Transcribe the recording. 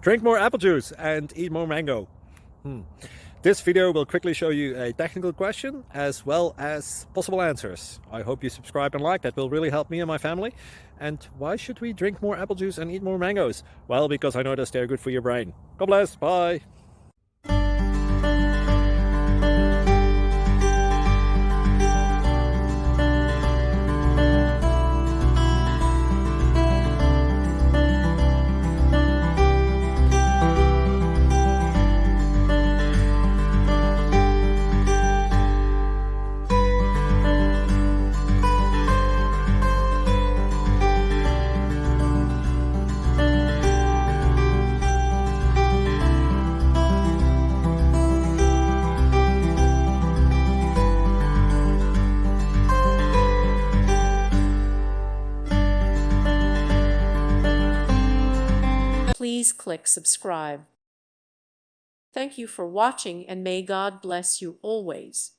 Drink more apple juice and eat more mango. This video will quickly show you a technical question as well as possible answers. I hope you subscribe and like, that will really help me and my family. And why should we drink more apple juice and eat more mangoes? Well, because I noticed they're good for your brain. God bless, bye! Please click subscribe. Thank you for watching, and may God bless you always.